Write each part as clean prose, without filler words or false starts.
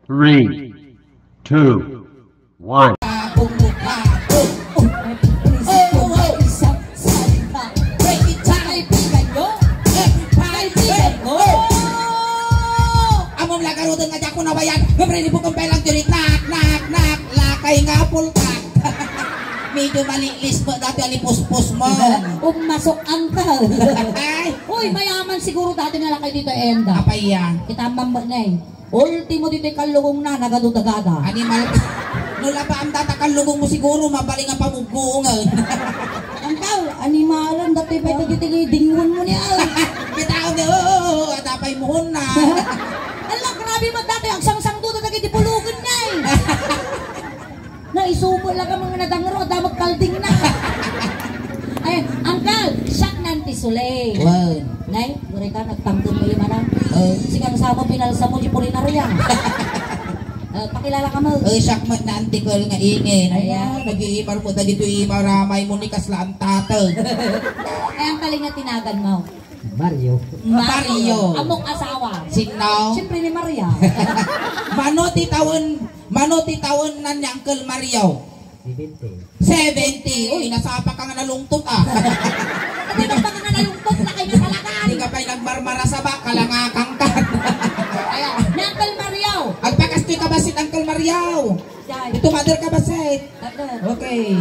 3, 2, 1. Lakay nga pultak. Medyo malilis mo dati alipuspos mo. Masok angkal. Ay, Uy, mayaman siguro dati na lakay dito enda. apay yan. Kita mamba na eh. Ultimo dito kalugong na nagadudagada. Animal. Nula pa ang datakalugong mo siguro mabaling ang pamugungan. Angkal, animalan dati pa ito dito dingon mo niya. Bitaw na, oo, at apay mo na. Ala, grabe mo dati. Ang sang-sang doon na di pulugan na eh. Naisubo lang ang mga nadangro at magkalding na. Ay, angkal, siyak nanti sulay. Wow. Nay, guri ka, nagtangtong mo yung manang. Sigang sama pinalsa mo di pulinarya. Pakilala ka mo. Siyak mat na antikol nga ingin. Ayan. Nag-iimar mo na dito imaramay mo ni kasla ang tatag. Ay, ang kaling na tinagan mo. Mario. Mario. Among asawa. Sino? Siyempre ni Maria. Manoti tawon na ni Uncle Mario. 70. Uy, nasapa ka nga nalungtot ah. Hindi ka pa nga nalungkot na kayo sa lakan. Hindi ka pa'y nagmarmara sa baka, langakang ka. Kaya, ni Uncle Mario. Agpakastoy ka basit, Uncle Mario. Diyan. Dito, mother ka basit. Okay.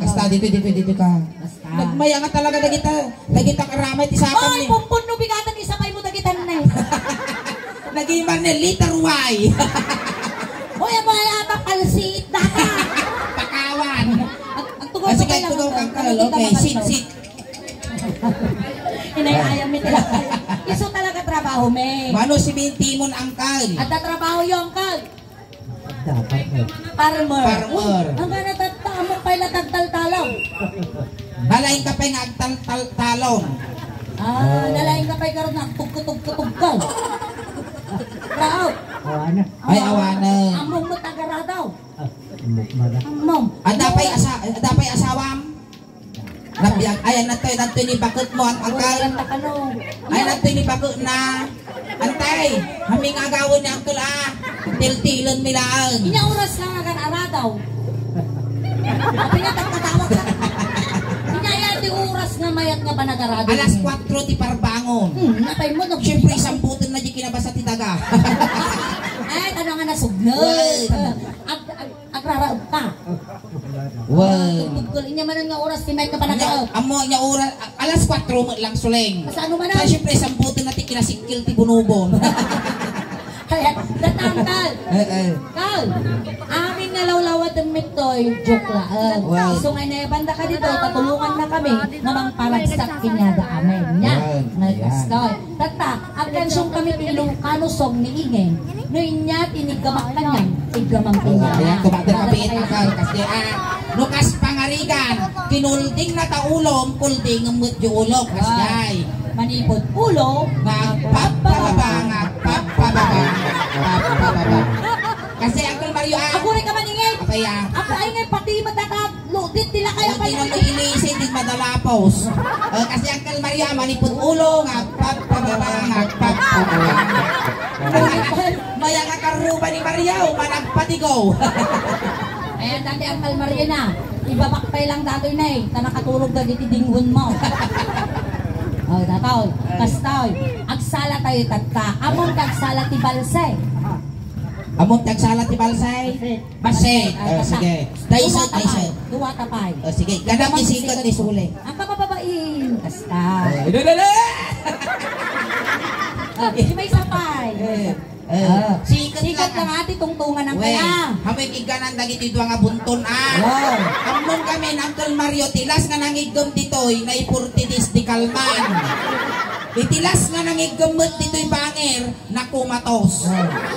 Kasta, dito ka. Basta. Nagmaya nga talaga dagita karamay, tisakan Oy, ni. pumpun no bigatan isabay mo dagitan na eh. Nag-iimar ni liter Y. Uy, ang mga yata palsit data. Pakawan. Ang tugon ko Sige, tugaw kang kalol. Okay, sit. Inayayam mi talaga. Iso talaga trabaho, me. Mano si Bintimon Uncle? At tatrabaho yung kag. Farmer. Ang gana tatamo pa ila tagtal-talong. Nalain ka pa'y nga agtal-talong. Nalain ka pa'y karoon na tugkutug-kutugkal. Rao. Ay, awana. Among mo tagara daw. Among. Adapay asawam. Nabiyag, ayan na to'y ni bakit mo ang Uncle. Ayan na to'y ni bakit na. Antay, haming agawin ni Uncle ah. Tiltilon milaan. Inya oras lang agan ara daw. Pinatag katawag ka. Inya di oras nga mayat nga ba nagarado. Alas 4 ti parbangon. Napay mo no. Siyempre, samputin na di kinabasa ti daga. Ay, tanong nga nasugnod. Agraraod pa. Wow. Tugtugkol. Inya manan nga oras ti mayat nga ba nagaraod. Amo niya oras, alas 4 mo lang suleng. Sa ano man Kaya siyempre, samputin na ti kinasikil ti bunubon. Kaya, datangkal. Kal, amin nga lawlawat ang mitoy, joke lang. Wow. So ngayon na banda ka dito, patulungan na kami namang paragsak inyada amin. Yan, nagkastoy. Tata, ang kansyong kami Ilocano song ni Ingeng, no inya tinigamak kanyan, tigamang inya. Ayan, kumatir kapiit Uncle. Kasi nukas pangarigan, kinulding na taulom, kulding ang mutyo ulok. Kasi Manipod ulo, ngagpapababa. Kasi Uncle Mario ako rin ka maningay. Kaya Ako ay ngay pati madakadludit nila kaya pa hindi na mo ilisin, di madalapos. Kasi Uncle Mario manipod ulo, ngagpapababa. Maya nga karuba ni Mario, managpatigaw. Ayan, dati ang kalmarya na. Ibabakpay lang datoy na eh. Ta nakatulog na diti dinghon mo. Datoy. Kastoy. Agsala tayo tatta. Among kagsala ti balse. Among tagsala ti Balsay? Basit. Sige. Daisot. Duwa tapay. Sige. Ganap ni sikat ni Sule. Ang kapababain. Kasta. May sapay. Sikat lang ati tungtungan ng kaya. Hamig iganan dagiti dua nga bunton ah. Amon kami ng Uncle Mario tilas nga nangigom ditoy na ipurtidis di kalman. Itilas nga nangigomot ditoy bangir na kumatos.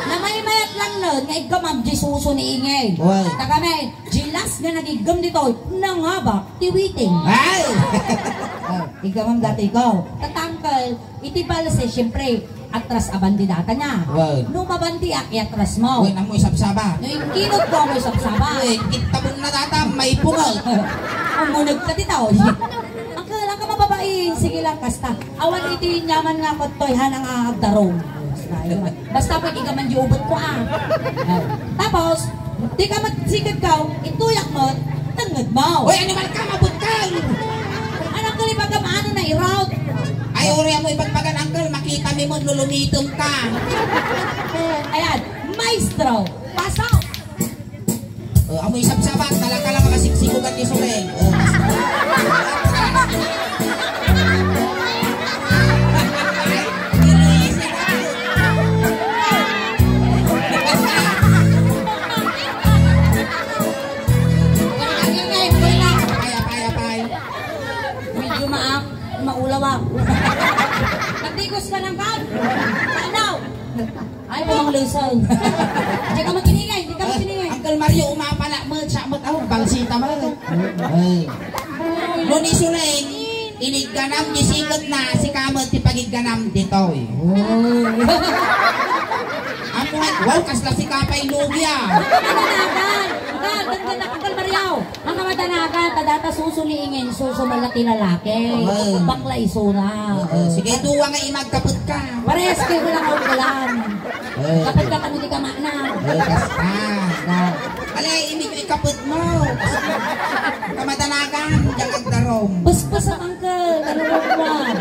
Na may mayat lang nun nga igamam di suso ni Ingay. Tagame, jilas nga nagigom ditoy nangaba tiwiting. Ay! Igamam dati ko. Tatangkal, itibalse siyempre. Atras abandi data niya. Nung mabandi atras mo. Uy, nang mo isabsaba. Nung kinod ko mo isabsaba. Uy, kitabon na data, may pungal. Umunag ka dito. Ang kalang ka mababain. Sige lang kasta. Awan iti nyaman nga ko toy hanang agdarong. Basta pwede ka man diubot ko Tapos, di ka magsikad ka, ituyak mo, tangad mo. Uy, animal ka, mabot ka! Anong kalipag ka maano na i-route? Ay, uri mo ipagpagan, uncle, makita mo lulumitong ka. Ayan, maestro, pasok! Amoy sabsabat, talaka lang masiksikugan ni Soleng. Medyo maulawak. Nagdigos ka ng kan? Ano? Ay, mga lusaw. Hindi ka makiningay, hindi ka makiningay. Uncle Mario, umapala mo, siya mo tawag, balsita mo. Nuni Soleng, inigganam, gisigot na, si Kamot, tipagigganam dito. Ang mga, wow, kasla si Kapay Lugya. Madanagan! Ganda na Uncle Mario. Ang madanagan, tadata susuliingin, susumalati na laki. Bakla isura. Sige, duwa nga imagkapot ka. Parehas kayo ko lang ang ulan. Kapag ka kami di ka maana. Basta. Alay, imig yung ikapot mo. Kamadanagan, diyan agdarom. Puspas ang Uncle. Naluruan.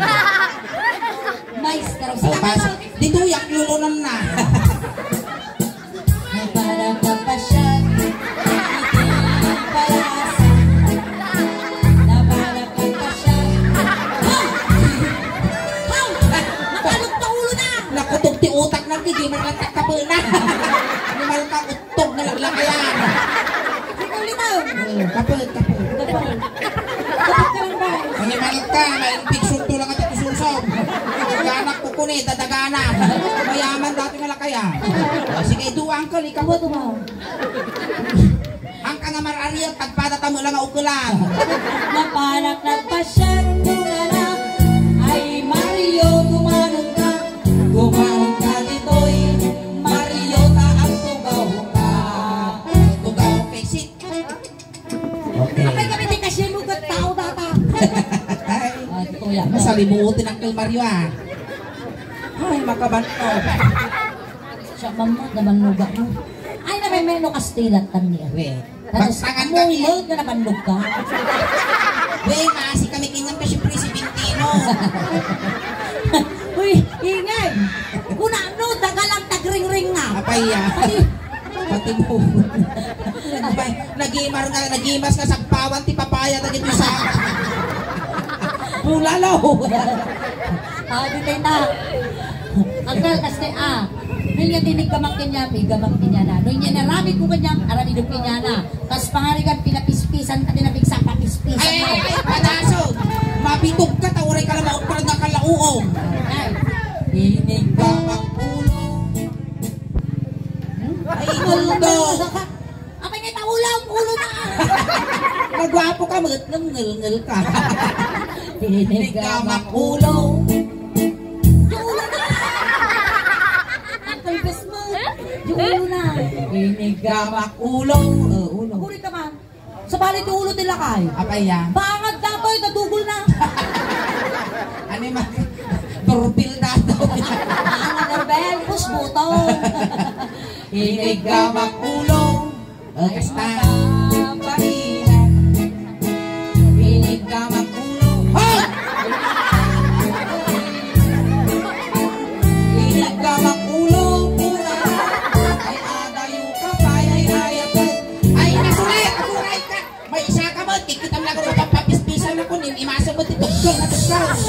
Maestro. Sige ka. Dito yak lulunan na. Parang kapasyan. Nakutog ti utak na, di man lang takapul na. Di man lang utog na laglakayan. Ikaw litaw. Kapul. Kapag ka lang ba? Manimalit ka, may picture to lang at itususaw. Ganak ko kuni, dadagana. Mayaman dati nga lakaya. Sige, duwa uncle, ikaw. Kawa tumaw. Ang kangamar ariel, tagpadata mo lang ang ukulan. Napanak nagpasyang tunganak ay Mario gumanong ka. Gumanong ka dito'y Mario ta ang tugaw ka. Tugaw kay sit. Okay. Kapag kami di kasi lugat tao data. Ito yan. Masalimutin ang Mario ah. Ay, makabanto. Siya mamot naman lugat mo. Ay, na may meno kastilan tan niya. Weh, Tapos bagsangan kami. mumod ka naman lugat. Weh, maasi kami kingan pa siyempre si Bintino. Uy, ingay! Kuna ano, dagalang tagring-ring nga. Apaya. Pati mo. Nagimas ka sa pawan, ti papaya na dito sa... Bulalo. Di tayo na. Uncle, kasi nung yan dinig gamang kanya na. Nung yan narami ko kanyang, arami nung kanya na. Tapos pangarigan, pinapispisan, at pinapiksa, papispisan. Ay, panaso. Mabitog ka, tauray ka lang maupar nga kalauong. Ay, dinig Gamang ulo. Ay, guldo. Apay nga taulang, ulo na. Nagwapo ka, ngil ka. Dinig gamang ulo. Yung ulo na. Uncle Besmo, yung ulo na. Dinig Gamang ulo. Ulo. Kuri ka man. Sa balit yung ulo nila kay. Apaya. Bangad na to, nadugol na. Ano yung torpil na ito? Ang narbel, pusbutong. Inig gamang ulo. Kasta. Pahilan. Inig gamang ulo. Hoy! Inig gamang ulo. Ay adayo ka pa. Ay nasulit. Akuray ka. May isa ka mo. Tikitam lang ko papapispisan ako. Imasa mo titugtong na tugtong.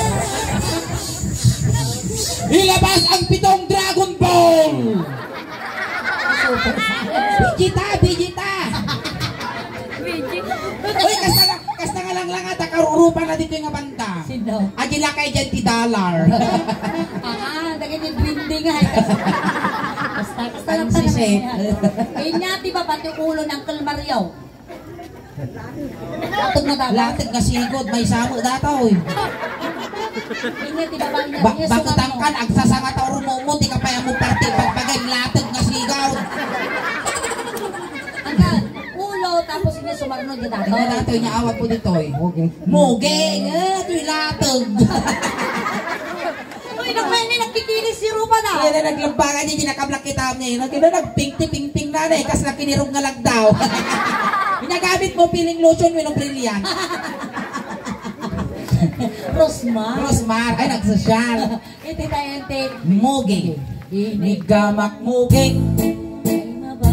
Ilabas ang 7 Dragon Ball! Vegeta! Uy, kasta nga lang at karurupa na dito yung banda. Sino? Agila kay dyan ti dollar. Dagay yung blinding nga. Basta lang Si talaga Seth. niya. Inyati ba pati ulo ng Kalmaryaw? Latag na dapat. Latag nga sigod, may samo dataw. Inyati ba ba niya? Bakit ang kan, agsasanga tauro mo, di ka pa yung mo parte, pagpagay, latag nga sigaw. Angkan, ulo, tapos niya sumarunod yung dato. Ano dataw niya awat po dito eh? Mugeng, ito'y latag. Uy, nang may nagpikit kinis si Rupa na. Kaya na naglambangan niya, ginakablak kita niya. Kaya nagping-ping na eh, kas na kinirog nga lang daw. Ginagamit mo piling lotion, winong brilliant. Rosmar. Ay, nagsosyal. Iti tayo, iti. Muging. Inigamak muging. Ay, maba.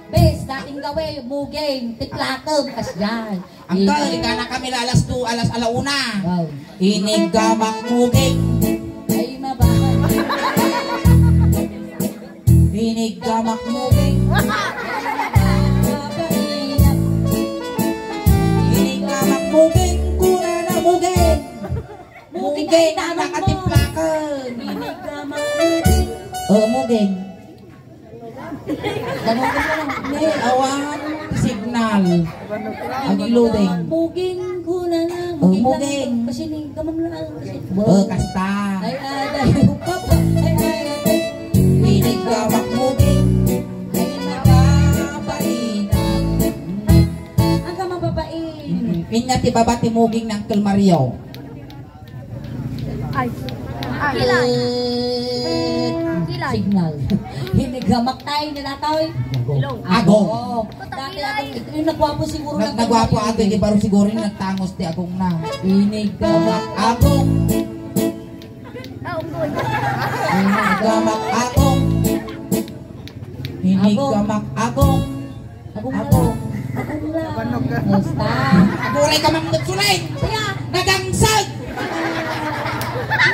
Bes, dating gawin, muging, tiplakam, kasyan. Angkal, ika na kami alas 2, alas alauna. Wow. Inigamak muging. Ay, maba. Inigamak muging. Inigamak muging. Kuna na muging. Muging na nakatiplakan. Oh, muging. Ganun ko lang. May awan signal. Ang loading. Muging ko na lang. Oh, Muging muging. lang. Kasi ni gamam lang. Kasi. Oh, kasta. Ay, yung papa. Ay. Inigamak muging. Ay nakabalina. Ang ka mababain. Inya ti babati muging ng Uncle Mario. Kilay. Signal. Hinigamak tayo nila tayo. Agong. Oo. Dati ako, yung nagwapo siguro. Nagwapo ato, di baro siguro yung nagtangos ti agong na. Hinigamak. Agong. Hinigamak agong. Hinigamak agong. Agong lang. Agong lang. Basta. Aburay ka mamnot sulay. Kaya, Nagangsag.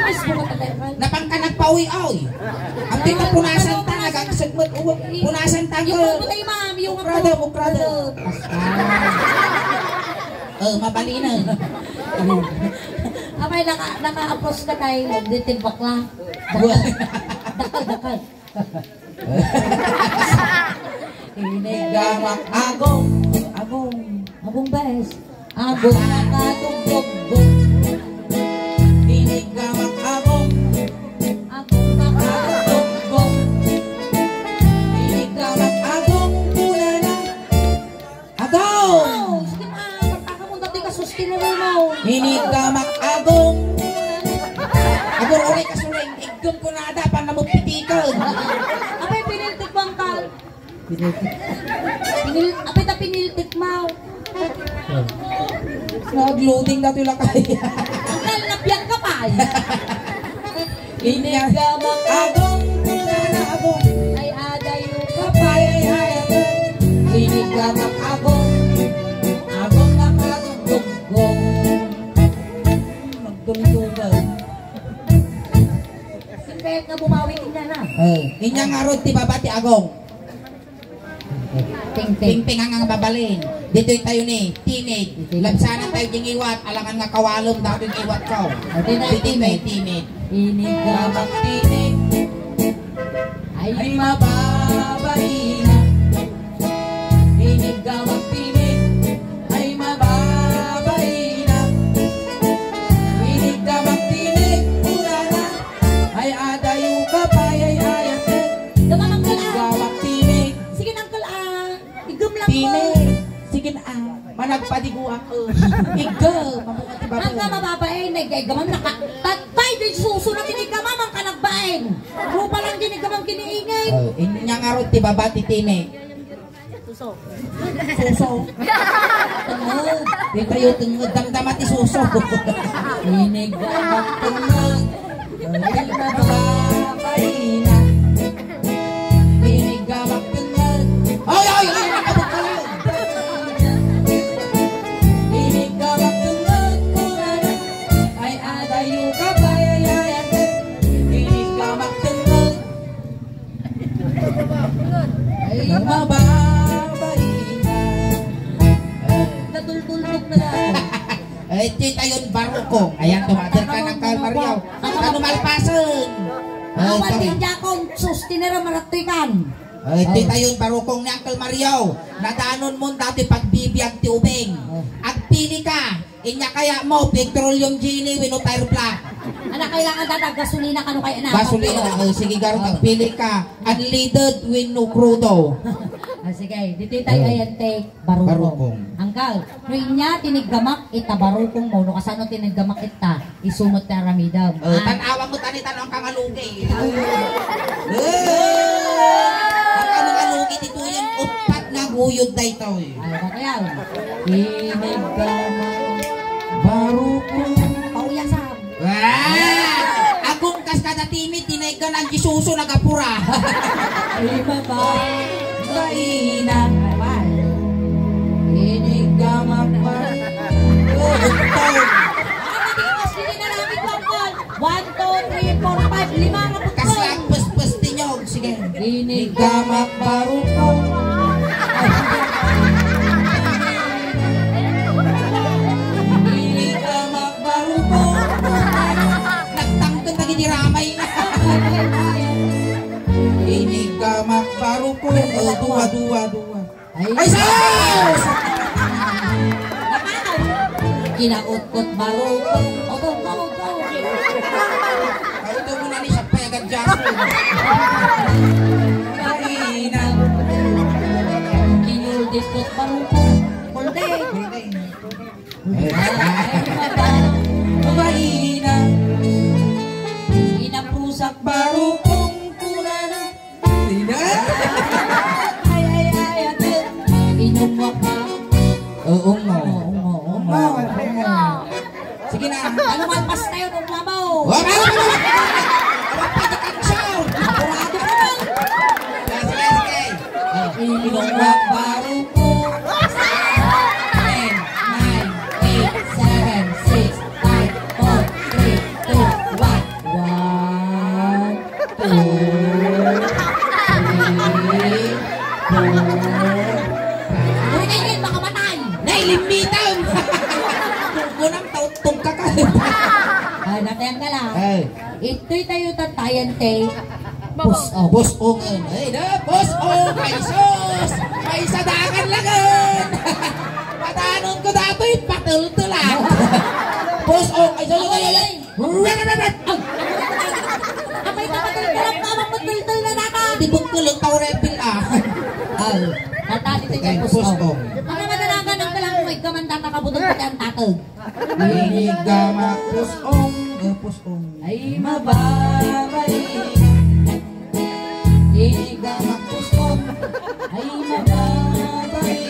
miss mo ka tayo. Napangka nagpawi-awi. Ang punasan ta, nagangsag mo. Punasan ta Yung ko. ako tayo, ma'am. Yung ako. Krado mo, krado. Basta. Mabalina. Abay, naka-approach ka tayo. Ditibak lang. Dakal. Hinigamak agong. Agong bes. Agong nakatugtog. Hinigamak agong. Agong nakatugtog. Hinigamak agong. Mula na. Agong. Oh, sige ma. Pagkaka mo dati ka sustinero mo. Hinigamak agong. Agong ulit kasuling. Igong ko nada pa na magpitikan. Abay, piniltik mo ang kal. Abay, na piniltik mo. Nag-loading na tula kaya. Ang kal, napiyang ka pa. Hinigamak agong. Mula na agong. Ay, adayo ka pa. Kapay ay agong. Hinigamak agong. Agong nakatugtog. Magdungdugan. Kahit nga bumawi ka na. Inya nga ron ti babati agong. Ting-ting. Ping-ping ang babalin. Dito'y tayo ni, timid. Labsanan tayo ding iwat. Alangan nga kawalom daw yung iwat ko. Dito tayo timid. Gamak timid. Ay mababalina. Gamak timid. Ay mababalina. Gamak timid. Mula na. Ay adayo ka pa. Ay ayatin. Gamang ka lang. Gamak timid. Sige na, Uncle igam lang mo. Timid. Sige na. Managpadigo ako. Igo. Mamukat ti Ang ka babae. mababain, nagaygamang nakatatpay din susunod tinigamam ang kanagbain. Rupa lang tinigamang kiniingay. Inya nga ron ti babati timid. Suso. Tungod. Di tayo tungod. Damdamat ti suso. Inigamang Tungod. Ay mababalina. Inigamak tungod. Ay! Nakabot ka lang. Inigamak tungod. Kurana. Ay adayo ka pa. Ay ayatin. Inigamak tungod. Ay mababalina. natultulog na lang. Ay, tita yun, barukong. Ayan, tumater ka ng kalmaryaw. Ano malpasan? Awan din jakon, sustinera maratikan. Ay, tita yun, barukong ni Uncle Mario. Nadaanon mo dati pagbibiyag ti ubeng. At pili ka. Inya kaya mo, petroleum jelly, wino tire black. Anak, kailangan dadag gasolina kano kaya na. Gasolina, sige garo, pili ka. Unleaded, wino crudo. sige, dito tayo ayan take barukong. Barukong. Angkal, no inya tiniggamak ita barukong mo, no kasano tiniggamak ita, isumot na ramidam. Tanawa mo tani tanong kang alugi. Ang kanong alugi dito yung upat na guyod na ito. Ay, bakayaw. Tiniggamak Barukong. pauyasam. Akong kaskada timid, tinaygan ang gisuso nagapura. Ay, baba, mainang awal. Tiniggamak barukong. Sige na namin pangkol. 1, 2, 3, 4, 5, 5 nga pagkol. Kaslang pus-pus tinyog. Sige. Tiniggamak barukong. Tiniggamak barukong. Nagtangkot na giniramay na. Inigamak barukong. Dua. Ay, sus! Kinautkot barukong. Ogo. Ay, ito muna ni siya payagan Jasmine. Mainang. Kinuldikot barukong. Kulde. Mainang. Inaprusak barukong kulana. Ay, ate. Inumwak ka. Oo nga. Sige na, ano man pas tayo nung labaw? Wala! Pwede kang sound! Apurado ka ba? Sige. Inumwak barukong. 10, 9, 8, 7, 6, 5, 4, 3, 2, 1. 1, 2, 3, 4. Uy, kayo, baka matay! Nailimitan! Unang tautong ka ka. Ay, natayan ka lang. Ay. Ito'y tayo tatayan, te. Puso. Pusong. Ay na, pusong. Ay sus! May sadakan lagan! Patanon ko dato'y patultulan. Pusong. Ay sus! Apay na patultulang ka, mapatultul na naka. Tibok ko lang tao repil ah. Ay, natali tayo Ay, puso. puso. Ang madalagan ng kalang mo, ikamandan nakabutong pati ang tatag. Inigamak pusong. Pusong. Ay, mababay. Inigamak pusong. Ay, mababay.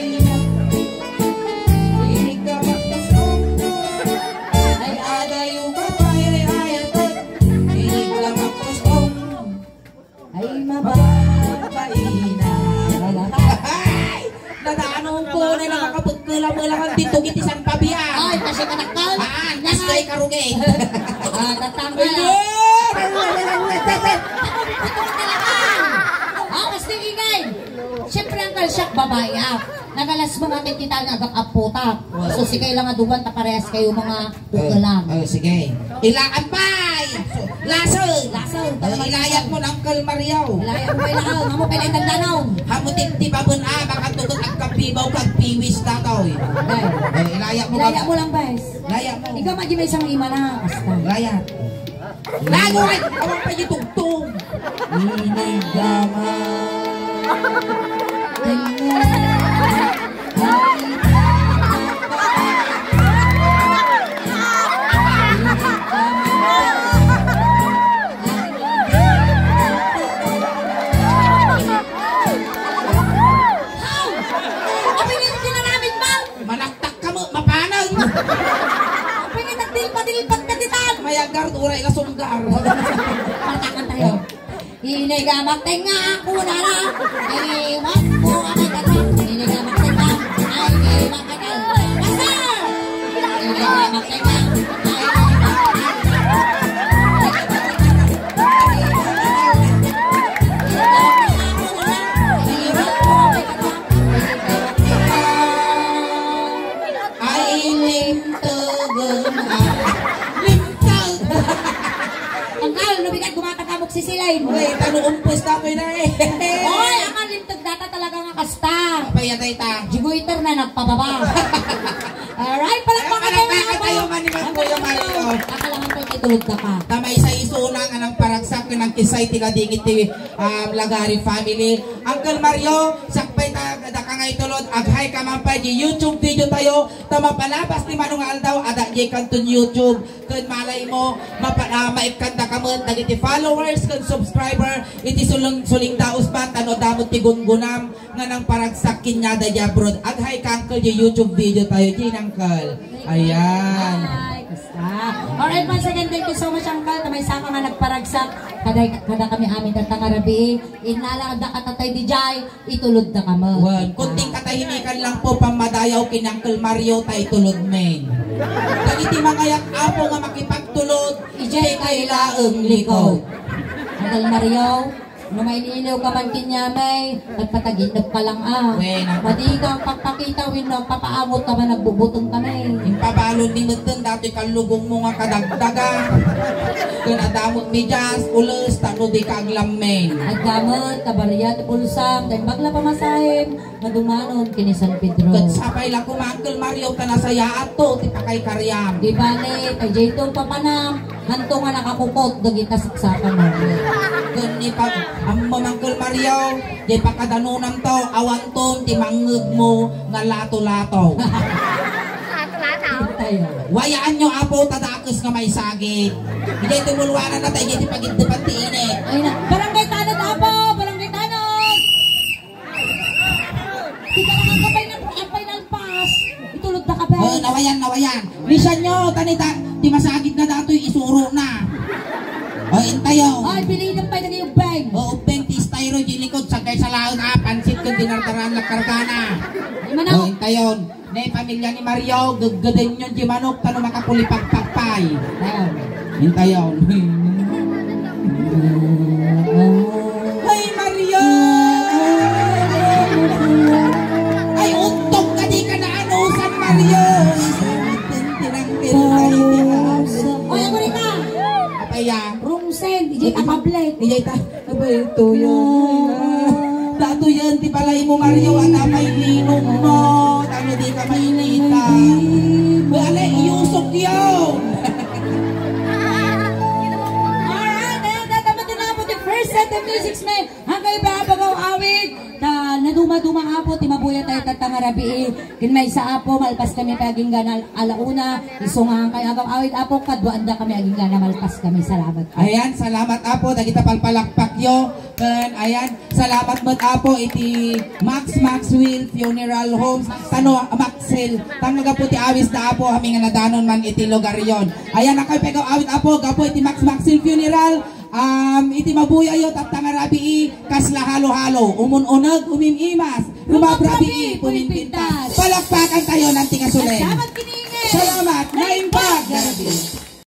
Inigamak pusong. Ay, agayo babay. Ay, ayatot. Inigamak pusong. Ay, mababay na. Ay! Nananong ko na nakakapagkula-mulangan dito gitisan pabiyan. Ay, kasi kanakal. Nastoy karugi. Tatanggal. Kasi ingay. Siyempre ang kalsyak babae. Nagalas mga kita nga agak-aputak. So sikay lang nga duwan, taparehas kayo mga ugalang. Sige. Ilaan pa'y! Laso! Ilayat mo ng kalmaryaw. Ilayat mo ilang. Amo pala itang danaw. Hamutin ti babon baka tugot ang kapibaw kag piwis tataw. Ilayat mo. Ilayat mo lang, guys. Layat mo. Ikaw magi may isang ima na. Basta. Layat. Lago ay! Awang pa yung tugtong. Inigama. Manaktak ka mo, mapanag! Mayagar, uray ka sunggar. Patakan tayo. Inigamak tenga ako na lang. Iwan ko ang katawan. Inigamak tenga. Ay, iwan ka na. Basta! Inigamak tenga. Sisilain. Uy, tanuumpos na ko na eh. Oy, ang alintog data talaga nga kasta. Papayatay ta. Jigoiter na nagpababa. Alright, palakpakan kayo mga kayo maniman ko yung Mario. Akalangan ko itulog ka pa. Tamay sa isunang anang paragsak ng kisay tiga dingit ti lagari family. Uncle Mario, sakpay ta tulod aghay ka man pa di YouTube video tayo tamapalabas ni Manong Aldaw ada di kanton YouTube kun malay mo maikanda ka man dagiti followers kun subscriber iti suling daos ba tano damot ti gungunam nga nang paragsak kinyada di abroad aghay ka uncle di YouTube video tayo di uncle ayan. Alright, once again, thank you so much, Uncle. Tamay sama nga nagparagsak. Kada kami amin datang arabi. Inalang da katatay di jay, itulod na kamo. Well, kunting katahimikan lang po pamadayaw kin Uncle Mario tay tulod men. Dagiti mga yak apo nga makipagtulod, ijay kailaeng liko. Uncle Mario, numaililaw ka man kinyamay, nagpataginap ka lang Madi kang pagpakita, papaamot ka man, nagbubutong kami. Impabalon ni Mutton, dati kalugong mo nga kadagdaga. Kung adamot midyas, ulos, tano di kaglamen. Agdamot, kabarya, pulsam, dahil bagla pamasahim, madumanon, kinisan Pedro. Kung sapay lang kung Uncle Mario, tanasaya ato, tipakay karyam. Di bale, kay Jaytong papanam, hanto nga nakakupot, dagita saksakan mo. Kung ang Uncle Mario, di pakadanunam to, awan ton, timangeg mo, nga lato-lato. Wayaan nyo apo, tadakos nga may sagit. Hindi tumulwanan na tayo, hindi pag-intupan tiinit. Ay na, barangay tanod apo, barangay tanod! Kita lang ang kapay ng pas, itulog na kapay. Oo, nawayan. Lisan nyo, tanita, di masagit na dato'y isuro na. O, intayo. Ay, piliin pa yung bag. O, ubeng ti styro, gilikod, sagay sa laon pansit kung dinardaran lakargana. O, intayon. Ne, pamilya ni Mario, gagadain nyo di manok, tano makapulipagpagpay. Intayon. Ay, Mario! Ay, utok ka di ka na anusan, Mario! Ay, ako rin ka! Apaya. Rumsen, ijay kapablet. Ijay ta, abay, ito yun. Dato yan, di palay mo, Mario, at may linong mo. Tano di ka mainita. Wala, iusok yun. Alright, ayan, tatamat na po the first set of musics may hanggang ibabagaw awit. Naduma-duma apo, timabuya tayo tatangarabi. Kin may sa apo, malpas kami paging gana alauna. Isungahan kayo agaw awit apo, kadwaanda kami aging gana, malpas kami. Salamat. Ayan, salamat apo, dagita palpalakpak yo. Ayan, salamat mo apo, iti Maxwell Funeral Homes. Tano, Maxwell, tanaga po ti awis na apo, kami nga nadanon man iti lugar yon. Ayan, nakay pegaw awit apo, gapo iti Maxwell Funeral. Iti mabuyayo tatangarabi kasla halo-halo umununag umimimas rumabrabi pumimpintas palakpakan tayo ng tinga sulen. Salamat kiningin. Salamat.